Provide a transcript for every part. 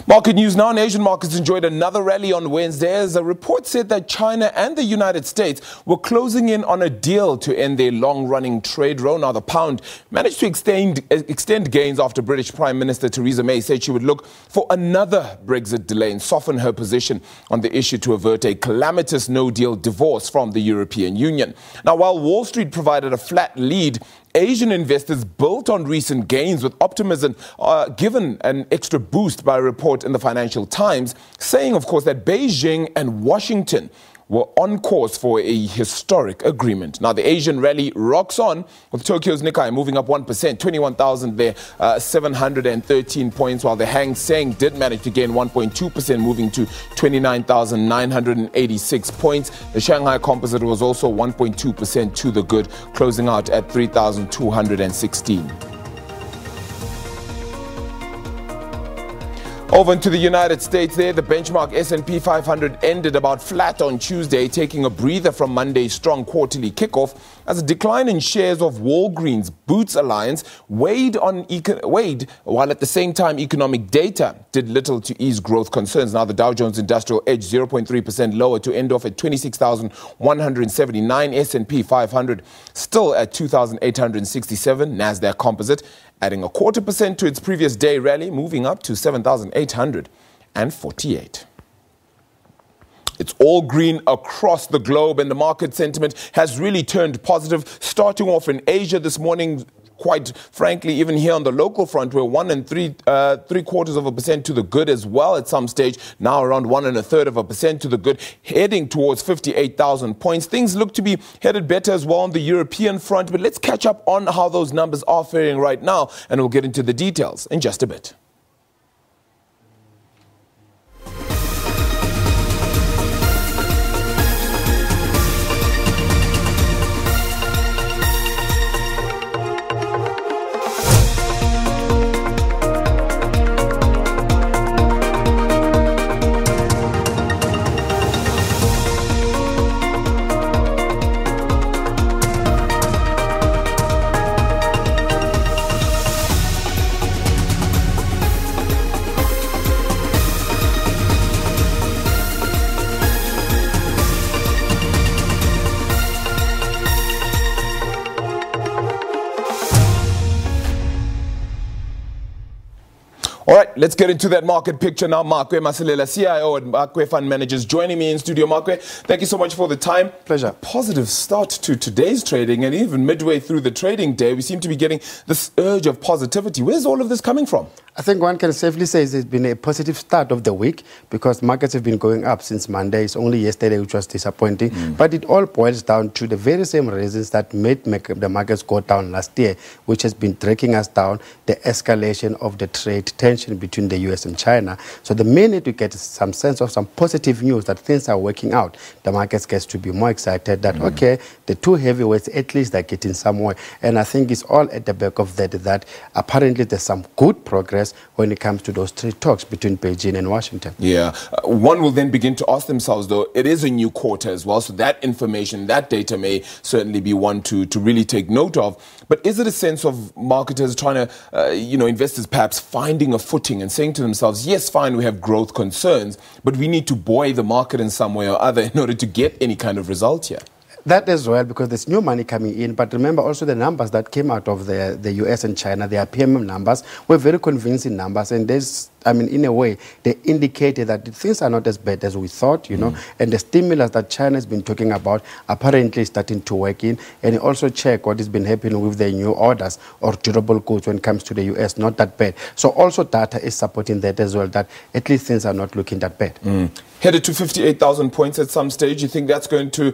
Market news now. Asian markets enjoyed another rally on Wednesday as a report said that China and the United States were closing in on a deal to end their long-running trade row. Now, the pound managed to extend gains after British Prime Minister Theresa May said she would look for another Brexit delay and soften her position on the issue to avert a calamitous no-deal divorce from the European Union. Now, while Wall Street provided a flat lead, Asian investors built on recent gains with optimism given an extra boost by a report in the Financial Times saying, of course, that Beijing and Washington were on course for a historic agreement. Now, the Asian rally rocks on with Tokyo's Nikkei moving up 1%, 21,000 there, 713 points, while the Hang Seng did manage to gain 1.2%, moving to 29,986 points. The Shanghai Composite was also 1.2% to the good, closing out at 3,216. Over into the United States there, the benchmark S&P 500 ended about flat on Tuesday, taking a breather from Monday's strong quarterly kickoff as a decline in shares of Walgreens Boots Alliance weighed, while at the same time economic data did little to ease growth concerns. Now, the Dow Jones Industrial edged 0.3% lower to end off at 26,179, S&P 500 still at 2,867, NASDAQ Composite adding 0.25% to its previous day rally, moving up to 7,848. It's all green across the globe, and the market sentiment has really turned positive, starting off in Asia this morning. Quite frankly, even here on the local front, we're 1 3/4% to the good as well at some stage. Now around 1 1/3% to the good, heading towards 58,000 points. Things look to be headed better as well on the European front. But let's catch up on how those numbers are faring right now, and we'll get into the details in just a bit. All right, let's get into that market picture now. Makwe Masilela, CIO at Makwe Fund Managers, joining me in studio. Makwe, thank you so much for the time. Pleasure. Positive start to today's trading, and even midway through the trading day, we seem to be getting this urge of positivity. Where's all of this coming from? I think one can safely say it's been a positive start of the week because markets have been going up since Monday. It's only yesterday which was disappointing. But it all boils down to the very same reasons that made the markets go down last year, which has been dragging us down, the escalation of the trade tension between the US and China. So the minute we get some sense of some positive news that things are working out, the markets gets to be more excited that, okay, the two heavyweights at least are getting somewhere. And I think it's all at the back of that apparently there's some good progress when it comes to those trade talks between Beijing and Washington. Yeah. One will then begin to ask themselves, though, it is a new quarter as well, so that information, that data may certainly be one to really take note of. But is it a sense of marketers trying to, investors perhaps finding a footing and saying to themselves, yes, fine, we have growth concerns, but we need to buoy the market in some way or other in order to get any kind of result here? That as well, because there's new money coming in. But remember also the numbers that came out of the US and China, their PMM numbers, were very convincing numbers. And in a way, they indicated that things are not as bad as we thought, and the stimulus that China has been talking about apparently starting to work in. And also check what has been happening with the new orders or durable goods when it comes to the US, not that bad. So also data is supporting that as well, that at least things are not looking that bad. Headed to 58,000 points at some stage. You think that's going to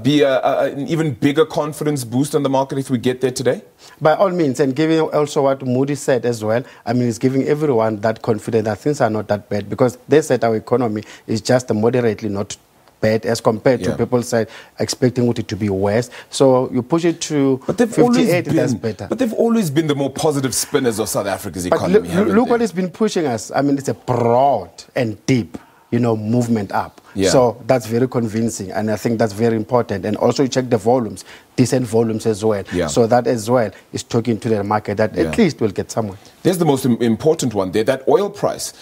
be an even bigger confidence boost on the market if we get there today? By all means, and giving also what Moody said as well, it's giving everyone that confidence that things are not that bad because they said our economy is just moderately not bad as compared to people said expecting it to be worse. So you push it to 58, that's better. But they've always been the more positive spinners of South Africa's economy. Look what has been pushing us. It's a broad and deep movement up. So that's very convincing, and I think that's very important. And also you check the volumes, decent volumes as well. So that as well is talking to the market that at least we'll get somewhere. There's the most important one there, that oil price.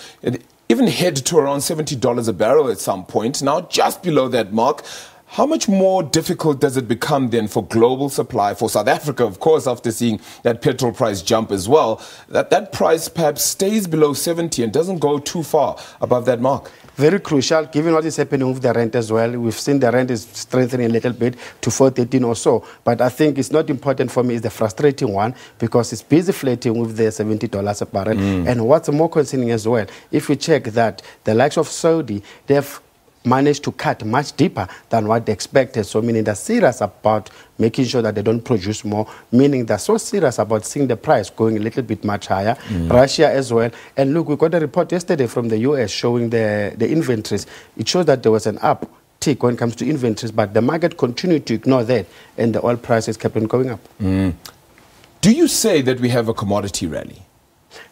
even head to around $70 a barrel at some point, now just below that mark. How much more difficult does it become then for global supply, for South Africa, of course, after seeing that petrol price jump as well, that price perhaps stays below 70 and doesn't go too far above that mark? Very crucial, given what is happening with the rand as well. We've seen the rand is strengthening a little bit to 413 or so. But I think it's not important for me is the frustrating one, because it's busy flirting with the $70 a barrel. And what's more concerning as well, if we check that the likes of Saudi, they've managed to cut much deeper than what they expected. So meaning they're serious about making sure that they don't produce more, meaning they're so serious about seeing the price going a little bit much higher. Russia as well. And look, we got a report yesterday from the US showing the inventories. It shows that there was an uptick when it comes to inventories, but the market continued to ignore that, and the oil prices kept on going up. Do you say that we have a commodity rally?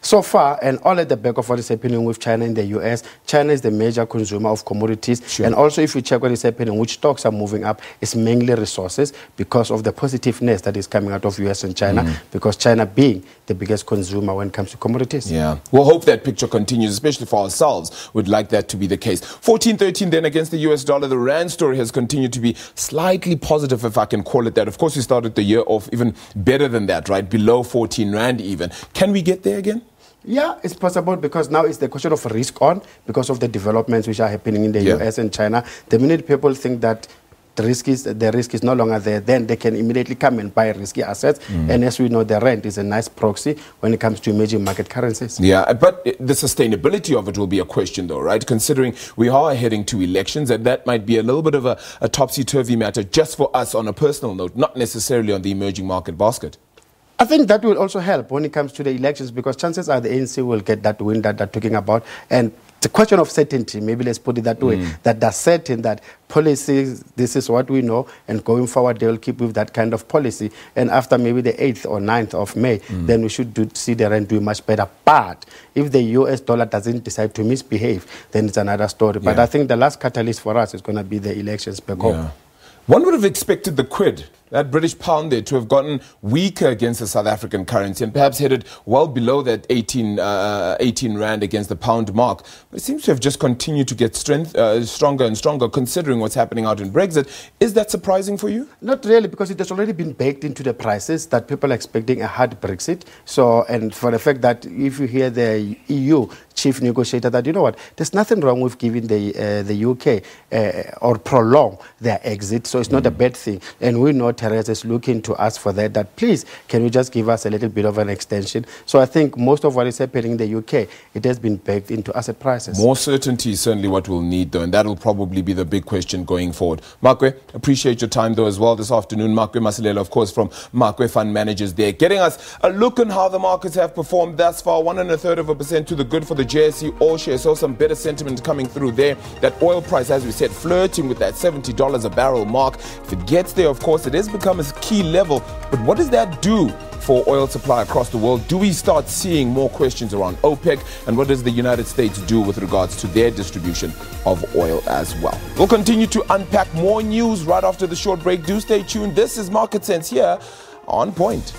So far, and all at the back of what is happening with China in the US, China is the major consumer of commodities. Sure. And also, if you check what is happening, which stocks are moving up, it's mainly resources because of the positiveness that is coming out of US and China, because China being the biggest consumer when it comes to commodities. Yeah, we'll hope that picture continues, especially for ourselves. We'd like that to be the case. 14.13 then against the US dollar. The rand story has continued to be slightly positive, if I can call it that. Of course, we started the year off even better than that, right? Below 14 rand even. Can we get there again? Yeah, it's possible, because now it's the question of risk on, because of the developments which are happening in the US and China. The minute people think that the risk is no longer there, then they can immediately come and buy risky assets. And as we know, the rand is a nice proxy when it comes to emerging market currencies. Yeah, but the sustainability of it will be a question though, right? Considering we are heading to elections, and that might be a little bit of a topsy-turvy matter just for us on a personal note, not necessarily on the emerging market basket. I think that will also help when it comes to the elections, because chances are the ANC will get that win that they're talking about. And it's a question of certainty, maybe let's put it that way, that they're certain that policies, this is what we know, and going forward they will keep with that kind of policy. And after maybe the 8th or 9th of May, then we should see the rand do much better. But if the US dollar doesn't decide to misbehave, then it's another story. But I think the last catalyst for us is going to be the elections back home. One would have expected the quid, that British pound there, to have gotten weaker against the South African currency and perhaps headed well below that 18 rand against the pound mark. But it seems to have just continued to get stronger and stronger, considering what's happening out in Brexit. Is that surprising for you? Not really, because it has already been baked into the prices that people are expecting a hard Brexit. So, and for the fact that if you hear the EU chief negotiator that, you know what, there's nothing wrong with giving the UK or prolong their exit. So it's not a bad thing. And we know Theresa is looking to us for that please, can you just give us a little bit of an extension? So I think most of what is happening in the UK, it has been baked into asset prices. More certainty is certainly what we'll need, though, and that will probably be the big question going forward. Makwe, appreciate your time, though, as well this afternoon. Makwe Masilela, of course, from Makwe Fund Managers there, getting us a look on how the markets have performed thus far. 1.33% to the good for the JSE All Share. So some better sentiment coming through there. That oil price, as we said, flirting with that $70 a barrel mark. If it gets there, of course, it has become a key level. But what does that do for oil supply across the world? Do we start seeing more questions around OPEC? And what does the United States do with regards to their distribution of oil as well? We'll continue to unpack more news right after the short break. Do stay tuned. This is Market Sense here on Point.